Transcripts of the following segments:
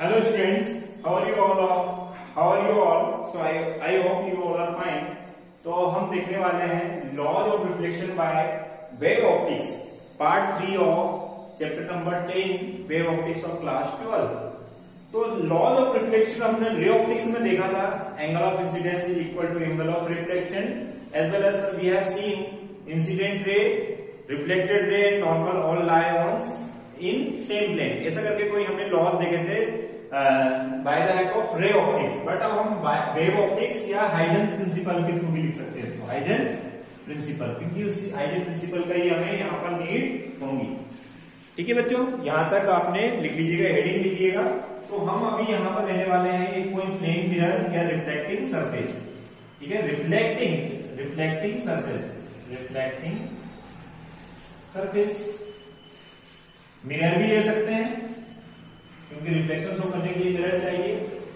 Hello students, how are you all? How are you all? So I hope you all are fine. तो हम देखने वाले हैं laws of reflection by wave optics part 3 of chapter number 10 wave optics of class 12. तो laws of reflection हमने ray optics में देखा था. Angle of incidence is equal to angle of reflection as well as we have seen incident ray, reflected ray, normal all lie on in same plane. ऐसा करके कोई हमने laws देखे थे by the help of ray optics. But अब हम wave optics या Huygens principle के थ्रू भी लिख सकते हैं इसको, हाइजेंस प्रिंसिपल, क्योंकि उस हाइजेंस प्रिंसिपल का ही हमें यहाँ पर नीड होंगी. ठीक है बच्चों, यहां तक आपने लिख लीजिएगा, हेडिंग लिखिएगा. तो हम अभी यहाँ पर लेने वाले हैं एक कोई प्लेन मिरर या रिफ्लेक्टिंग सरफेस. ठीक है, रिफ्लेक्टिंग सरफेस मिरर भी ले सकते हैं क्योंकि रिफ्लेक्शन शो करने के लिए मिरर चाहिए.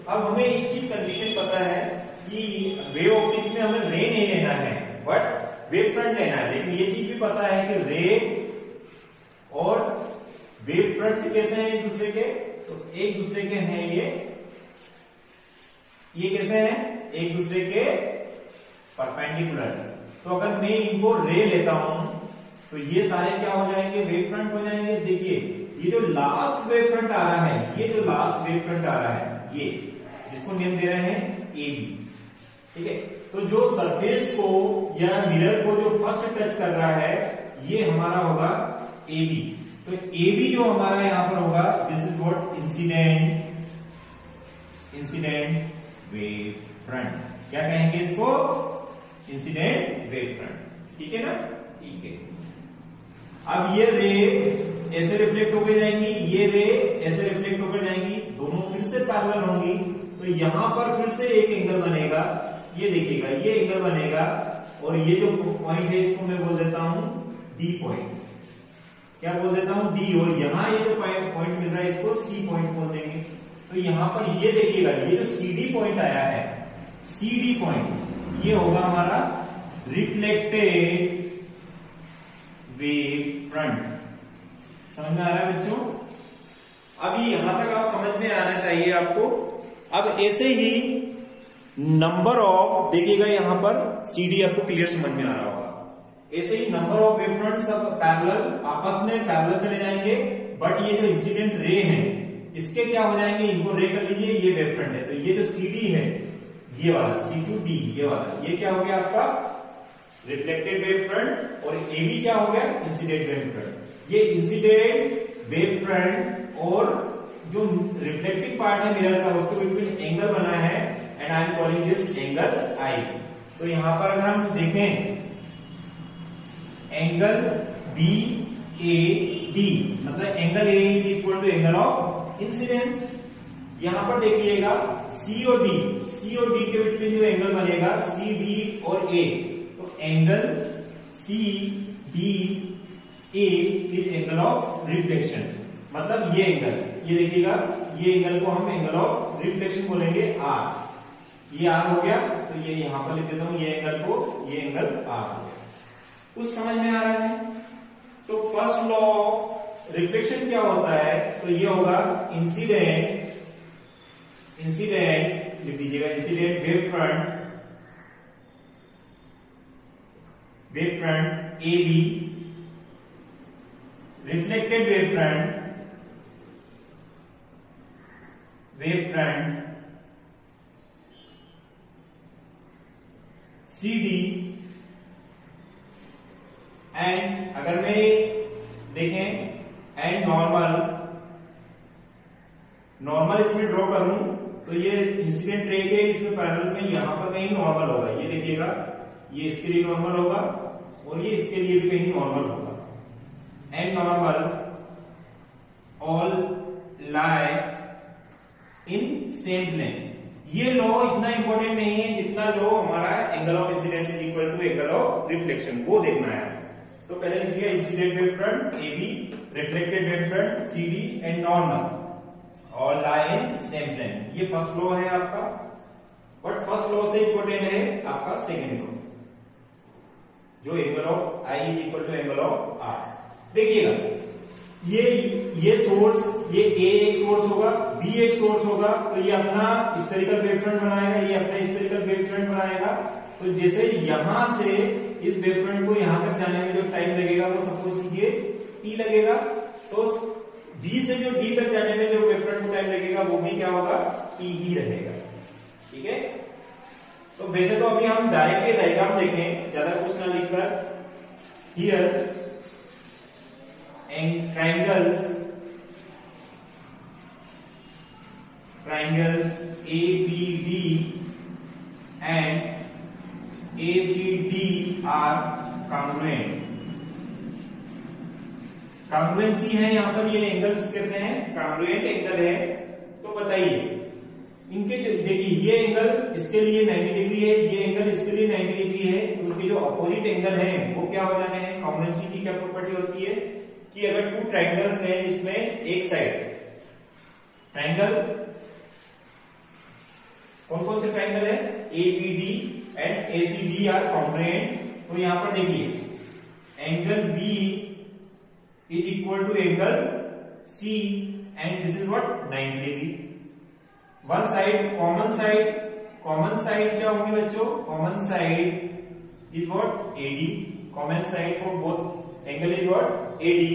अब हमें एक चीज कंडीशन पता है कि वेव ऑप्टिक्स में हमें रे नहीं लेना है बट वेव फ्रंट लेना है. लेकिन ये चीज भी पता है कि रे और वेव फ्रंट कैसे हैं एक दूसरे के, तो एक दूसरे के हैं ये कैसे हैं एक दूसरे के परपेंडिकुलर. तो अगर मैं इनको रे लेता हूं तो ये सारे क्या हो जाएंगे, वेव फ्रंट हो जाएंगे. देखिए ये जो लास्ट वेव फ्रंट आ रहा है, ये जो लास्ट वेव फ्रंट आ रहा है, ये जिसको नेम दे रहे हैं ए बी. ठीक है, तो जो सरफेस को या मिरर को जो फर्स्ट टच कर रहा है ये हमारा होगा ए बी. तो ए बी जो हमारा यहां पर होगा, this is what incident wave front. क्या कहेंगे इसको, इंसिडेंट वेव फ्रंट. ठीक है ना, ठीक है. अब ये रे ऐसे रिफ्लेक्ट होकर जाएंगी, ये रे ऐसे रिफ्लेक्ट होकर जाएंगी, दोनों फिर से पैरेलल होंगी. तो यहां पर फिर से एक एंगल बनेगा, ये देखिएगा ये एंगल बनेगा. और ये जो पॉइंट है इसको मैं बोल देता हूं डी पॉइंट. क्या बोल देता हूं, डी. और यहां ये जो पॉइंट मिल रहा है इसको सी पॉइंट बोल देंगे. तो यहां पर ये देखिएगा ये जो सी डी पॉइंट आया है, सी डी पॉइंट ये होगा हमारा रिफ्लेक्टेड वेव फ्रंट. समझ में आ रहा है बच्चों? अभी यहां तक आप समझ में आना चाहिए आपको. अब ऐसे ही नंबर ऑफ, देखिएगा यहां पर सीडी आपको क्लियर समझ में आ रहा होगा. ऐसे ही नंबर ऑफ वेव फ्रंट सब पैरेलल, आपस में पैरेलल चले जाएंगे. बट ये जो इंसिडेंट रे है इसके क्या हो जाएंगे, इनको रे कर लीजिए, ये वेव फ्रंट है. तो ये जो सीडी है ये वाला C2D, ये वाला, ये क्या हो गया आपका रिफ्लेक्टेड वेव फ्रंट. और ए बी क्या हो गया, इंसिडेंट वेव फ्रंट. ये इंसिडेंट वेव फ्रंट और जो रिफ्लेक्टिंग पार्ट है मिरर का उसके बीच एंगल बना है and I am calling this angle I. तो यहां पर अगर हम देखें एंगल बी ए डी, मतलब angle A is equal to angle of incidence. यहां पर देखिएगा सी और डी के बीच में जो एंगल बनेगा सी डी और ए, तो angle C D A is angle of reflection. मतलब ये एंगल, ये देखिएगा ये एंगल को हम एंगल ऑफ रिफ्लेक्शन बोलेंगे आर. ये आर हो गया, तो ये यहां पर लिख देता हूं, ये एंगल को, ये एंगल आर हो गया. कुछ समझ में आ रहा है? तो फर्स्ट लॉ ऑफ रिफ्लेक्शन क्या होता है, तो ये होगा इंसिडेंट लिख दीजिएगा, incident wave front A B, reflected wave front C D. And अगर मैं देखें एंड नॉर्मल इसमें ड्रॉ करूं तो ये इंसिडेंट रे के इसमें पैरेलल में यहां पर कहीं नॉर्मल होगा. ये देखिएगा ये इसके लिए नॉर्मल होगा और ये इसके लिए भी कहीं नॉर्मल होगा. And normal all lie in same plane. ये लॉ इतना इंपॉर्टेंट नहीं है जितना लॉ हमारा angle of incidence is equal to angle of reflection, वो देखना है. तो पहले लिख लिया incident wave front A B, reflected wave front C D and normal all lie in same plane. ये फर्स्ट लॉ है आपका. बट फर्स्ट लॉ से इंपॉर्टेंट है आपका सेकेंड लॉ, जो angle of I is equal to angle of R. देखिएगा ये ये सोर्स, ये ए एक सोर्स होगा, बी एक सोर्स होगा, तो ये अपना स्फेरिकल वेव फ्रंट बनाएगा, ये अपना स्फेरिकल वेव फ्रंट बनाएगा। तो जैसे यहां से इस वेव फ्रंट को यहां तक जाने में जो टाइम लगेगा वो सपोज कीजिए टी लगेगा, तो बी से जो डी तक जाने में जो वेव फ्रंट को टाइम लगेगा वो भी क्या होगा, टी ही रहेगा। ठीक है, तो वैसे तो अभी हम डायरेक्ट ये डायग्राम देखें, ज्यादा कुछ ना लिखकर। Here triangles ABD and ACD are congruent। Congruency है यहाँ पर, ये एंगल्स कैसे हैं, कॉन्ग्रुएंट एंगल है। तो बताइए इनके जो, देखिए ये एंगल इसके लिए 90 डिग्री है, ये एंगल इसके लिए 90 डिग्री है, उनके जो अपोजिट एंगल है वो क्या हो जाने हैं। कॉन्ग्रुएंसी की क्या प्रॉपर्टी होती है कि अगर टू ट्रायंगल्स हैं जिसमें एक साइड ट्रायंगल, कौन कौन से ट्रायंगल है, ABD and ACD are congruent. तो यहां पर देखिए angle B is equal to angle C and this is what 90 degree. One side common side क्या होगी बच्चों, common side is what AD, common side for both angle is what AD.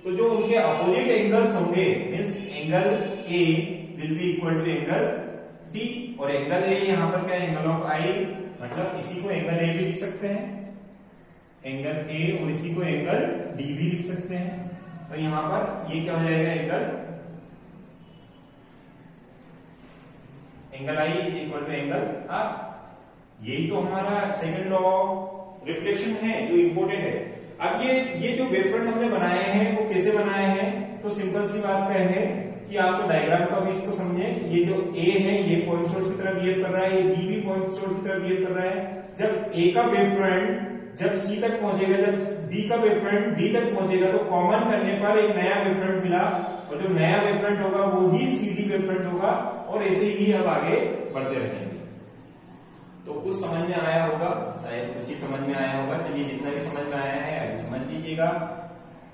तो जो उनके अपोजिट एंगल्स होंगे means angle A will be equal to angle D, और angle A यहाँ पर क्या है, एंगल ऑफ आई, मतलब इसी को एंगल ए भी लिख सकते हैं, एंगल ए, और इसी को एंगल डी भी लिख सकते हैं। तो यहां पर ये क्या हो जाएगा, angle I is equal to angle R. यही तो हमारा सेकंड लॉ ऑफ रिफ्लेक्शन है जो इंपॉर्टेंट है। अब ये जो वेव फ्रंट हमने बनाए हैं वो कैसे बनाए हैं, तो सिंपल सी बात क्या है कि आप तो डायग्राम का भी इसको समझे। ये जो ए है ये पॉइंट सोर्स की तरफ बिहेव कर रहा है, ये बी भी पॉइंट सोर्स की तरफ बिहेव कर रहा है। जब ए का वेव फ्रंट जब सी तक पहुंचेगा, जब बी का वेव फ्रंट डी तक पहुंचेगा, तो कॉमन करने पर एक नया वेव फ्रंट मिला, और जो नया वेव फ्रंट होगा वो ही सी डी वेव फ्रंट होगा, और ऐसे ही अब आगे बढ़ते रहेंगे। तो कुछ समझ में आया होगा, शायद कुछ ही समझ में आया होगा। चलिए जितना भी समझ में आया है अभी समझ लीजिएगा,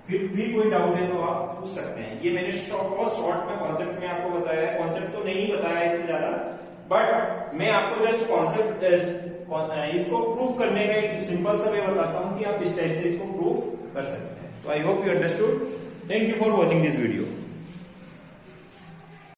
फिर भी कोई डाउट है तो आप पूछ सकते हैं। ये मैंने शॉर्ट में कॉन्सेप्ट में आपको बताया है, कॉन्सेप्ट तो नहीं बताया इसमें ज्यादा, बट मैं आपको जस्ट कॉन्सेप्ट इसको प्रूफ करने का एक सिंपल सा वे बताता हूं कि आप इस टाइप से इसको प्रूफ कर सकते हैं। So I hope you understood. Thank you for watching this video.